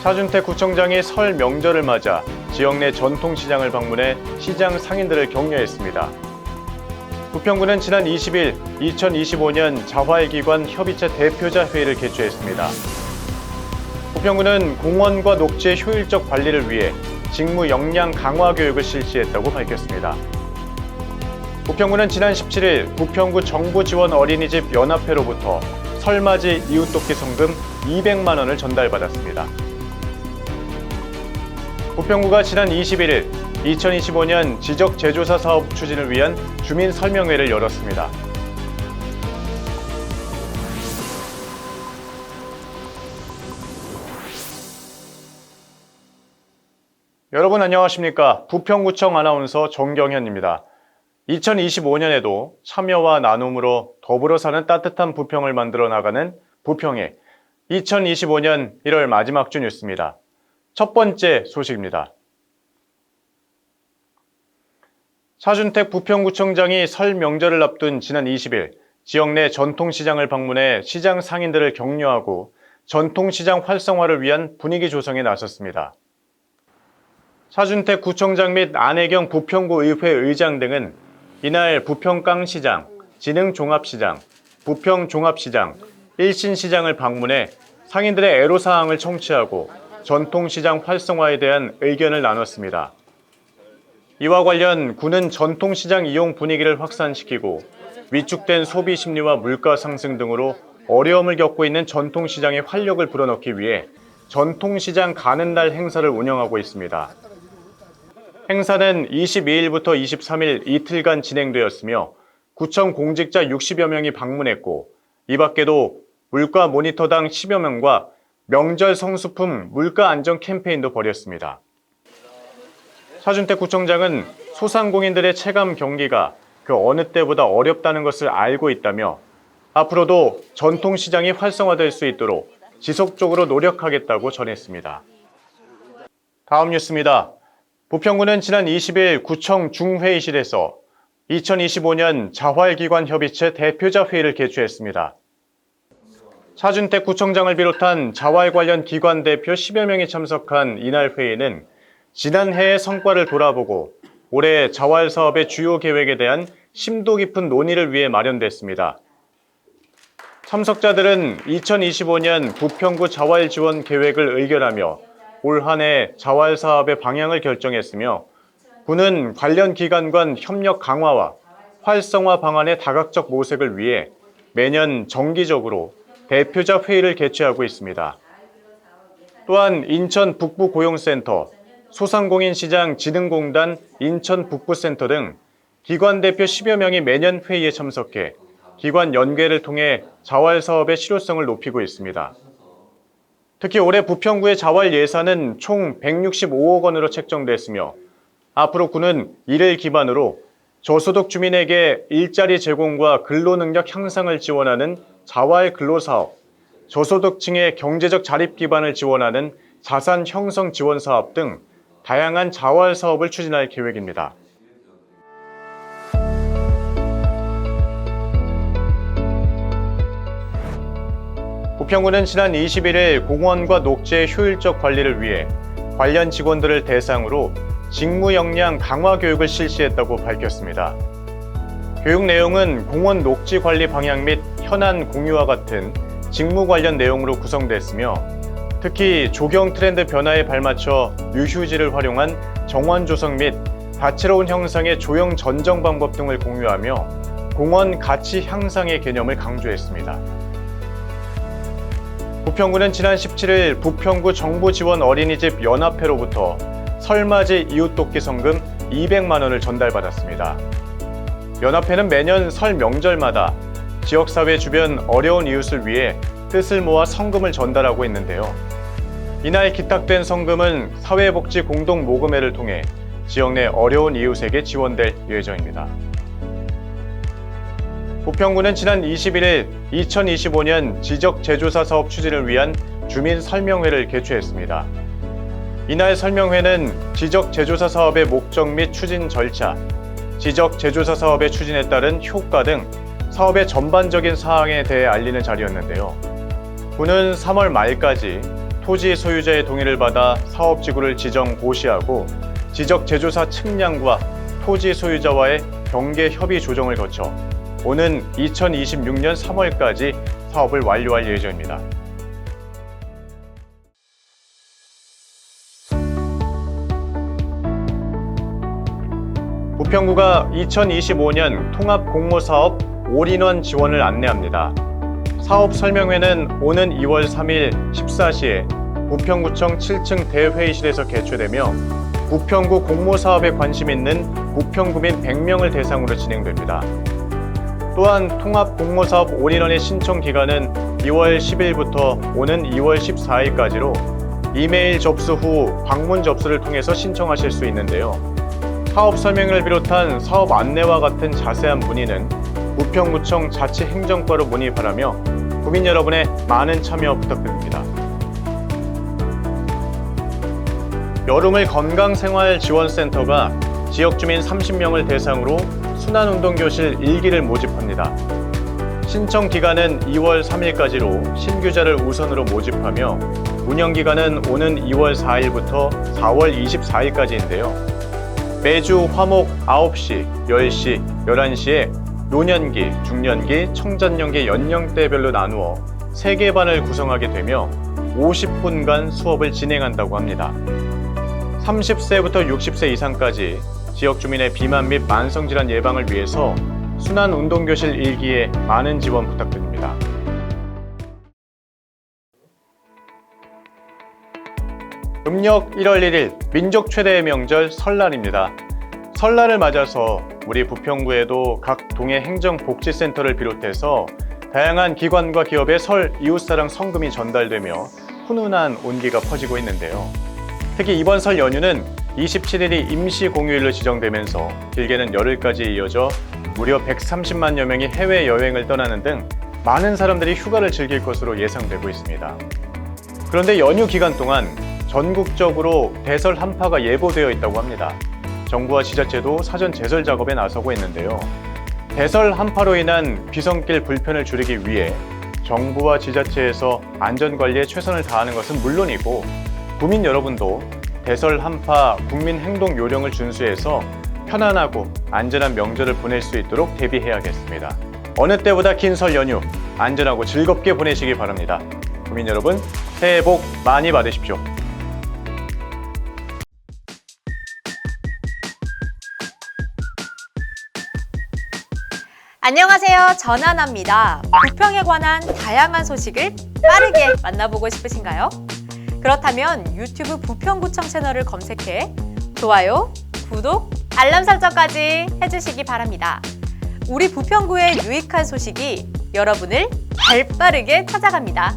차준택 구청장이 설 명절을 맞아 지역 내 전통시장을 방문해 시장 상인들을 격려했습니다. 부평구는 지난 20일 2025년 자활기관 협의체 대표자 회의를 개최했습니다. 부평구는 공원과 녹지의 효율적 관리를 위해 직무 역량 강화 교육을 실시했다고 밝혔습니다. 부평구는 지난 17일 부평구 정부지원 어린이집 연합회로부터 설맞이 이웃돕기 성금 200만 원을 전달받았습니다. 부평구가 지난 21일 2025년 지적재조사 사업 추진을 위한 주민 설명회를 열었습니다. 여러분 안녕하십니까? 부평구청 아나운서 정경현입니다. 2025년에도 참여와 나눔으로 더불어 사는 따뜻한 부평을 만들어 나가는 부평의 2025년 1월 마지막 주 뉴스입니다. 첫 번째 소식입니다. 차준택 부평구청장이 설 명절을 앞둔 지난 20일 지역 내 전통시장을 방문해 시장 상인들을 격려하고 전통시장 활성화를 위한 분위기 조성에 나섰습니다. 차준택 구청장 및 안혜경 부평구 의회 의장 등은 이날 부평깡시장, 진흥종합시장, 부평종합시장, 일신시장을 방문해 상인들의 애로사항을 청취하고 전통시장 활성화에 대한 의견을 나눴습니다. 이와 관련 구는 전통시장 이용 분위기를 확산시키고 위축된 소비 심리와 물가 상승 등으로 어려움을 겪고 있는 전통시장의 활력을 불어넣기 위해 전통시장 가는 날 행사를 운영하고 있습니다. 행사는 22일부터 23일 이틀간 진행되었으며 구청 공직자 60여 명이 방문했고 이 밖에도 물가 모니터당 10여 명과 명절 성수품 물가 안정 캠페인도 벌였습니다. 차준택 구청장은 소상공인들의 체감 경기가 그 어느 때보다 어렵다는 것을 알고 있다며 앞으로도 전통시장이 활성화될 수 있도록 지속적으로 노력하겠다고 전했습니다. 다음 뉴스입니다. 부평구는 지난 20일 구청 중회의실에서 2025년 자활기관 협의체 대표자 회의를 개최했습니다. 차준택 구청장을 비롯한 자활 관련 기관 대표 10여 명이 참석한 이날 회의는 지난해의 성과를 돌아보고 올해 자활 사업의 주요 계획에 대한 심도 깊은 논의를 위해 마련됐습니다. 참석자들은 2025년 부평구 자활 지원 계획을 의결하며 올 한 해 자활 사업의 방향을 결정했으며 구는 관련 기관 간 협력 강화와 활성화 방안의 다각적 모색을 위해 매년 정기적으로 대표자 회의를 개최하고 있습니다. 또한 인천 북부고용센터, 소상공인시장 진흥공단 인천북부센터 등 기관 대표 10여 명이 매년 회의에 참석해 기관 연계를 통해 자활 사업의 실효성을 높이고 있습니다. 특히 올해 부평구의 자활 예산은 총 165억 원으로 책정됐으며 앞으로 구는 이를 기반으로 저소득 주민에게 일자리 제공과 근로능력 향상을 지원하는 자활 근로사업, 저소득층의 경제적 자립 기반을 지원하는 자산 형성 지원 사업 등 다양한 자활 사업을 추진할 계획입니다. 부평구는 지난 21일 공원과 녹지의 효율적 관리를 위해 관련 직원들을 대상으로 직무 역량 강화 교육을 실시했다고 밝혔습니다. 교육 내용은 공원 녹지 관리 방향 및 현안 공유와 같은 직무 관련 내용으로 구성됐으며 특히 조경 트렌드 변화에 발맞춰 유휴지를 활용한 정원 조성 및 다채로운 형상의 조형 전정 방법 등을 공유하며 공원 가치 향상의 개념을 강조했습니다. 부평구는 지난 17일 부평구 정부지원 어린이집 연합회로부터 설맞이 이웃돕기 성금 200만 원을 전달받았습니다. 연합회는 매년 설 명절마다 지역사회 주변 어려운 이웃을 위해 뜻을 모아 성금을 전달하고 있는데요. 이날 기탁된 성금은 사회복지 공동모금회를 통해 지역 내 어려운 이웃에게 지원될 예정입니다. 부평구는 지난 21일 2025년 지적재조사 사업 추진을 위한 주민 설명회를 개최했습니다. 이날 설명회는 지적재조사 사업의 목적 및 추진 절차, 지적재조사 사업의 추진에 따른 효과 등 사업의 전반적인 사항에 대해 알리는 자리였는데요. 구는 3월 말까지 토지 소유자의 동의를 받아 사업지구를 지정 고시하고 지적 제조사 측량과 토지 소유자와의 경계 협의 조정을 거쳐 오는 2026년 3월까지 사업을 완료할 예정입니다. 부평구가 2025년 통합공모사업 올인원 지원을 안내합니다. 사업 설명회는 오는 2월 3일 14시에 부평구청 7층 대회의실에서 개최되며 부평구 공모사업에 관심 있는 부평구민 100명을 대상으로 진행됩니다. 또한 통합공모사업 올인원의 신청 기간은 2월 10일부터 오는 2월 14일까지로 이메일 접수 후 방문 접수를 통해서 신청하실 수 있는데요. 사업 설명을 비롯한 사업 안내와 같은 자세한 문의는 부평구청 자치행정과로 문의 바라며 구민 여러분의 많은 참여 부탁드립니다. 여름을 건강생활지원센터가 지역주민 30명을 대상으로 순환운동교실 1기를 모집합니다. 신청 기간은 2월 3일까지로 신규자를 우선으로 모집하며 운영기간은 오는 2월 4일부터 4월 24일까지인데요. 매주 화목 9시, 10시, 11시에 노년기, 중년기, 청장년기 연령대별로 나누어 3개 반을 구성하게 되며 50분간 수업을 진행한다고 합니다. 30세부터 60세 이상까지 지역 주민의 비만 및 만성질환 예방을 위해서 순환운동교실 1기에 많은 지원 부탁드립니다. 음력 1월 1일 민족 최대의 명절 설날입니다. 설날을 맞아서 우리 부평구에도 각 동해 행정복지센터를 비롯해서 다양한 기관과 기업의 설 이웃사랑 성금이 전달되며 훈훈한 온기가 퍼지고 있는데요. 특히 이번 설 연휴는 27일이 임시공휴일로 지정되면서 길게는 열흘까지 이어져 무려 130만여 명이 해외여행을 떠나는 등 많은 사람들이 휴가를 즐길 것으로 예상되고 있습니다. 그런데 연휴 기간 동안 전국적으로 대설 한파가 예보되어 있다고 합니다. 정부와 지자체도 사전 제설 작업에 나서고 있는데요. 대설 한파로 인한 비성길 불편을 줄이기 위해 정부와 지자체에서 안전관리에 최선을 다하는 것은 물론이고 구민 여러분도 대설 한파 국민 행동 요령을 준수해서 편안하고 안전한 명절을 보낼 수 있도록 대비해야겠습니다. 어느 때보다 긴 설 연휴 안전하고 즐겁게 보내시기 바랍니다. 구민 여러분, 새해 복 많이 받으십시오. 안녕하세요. 전하나입니다. 부평에 관한 다양한 소식을 빠르게 만나보고 싶으신가요? 그렇다면 유튜브 부평구청 채널을 검색해 좋아요, 구독, 알람 설정까지 해주시기 바랍니다. 우리 부평구의 유익한 소식이 여러분을 발빠르게 찾아갑니다.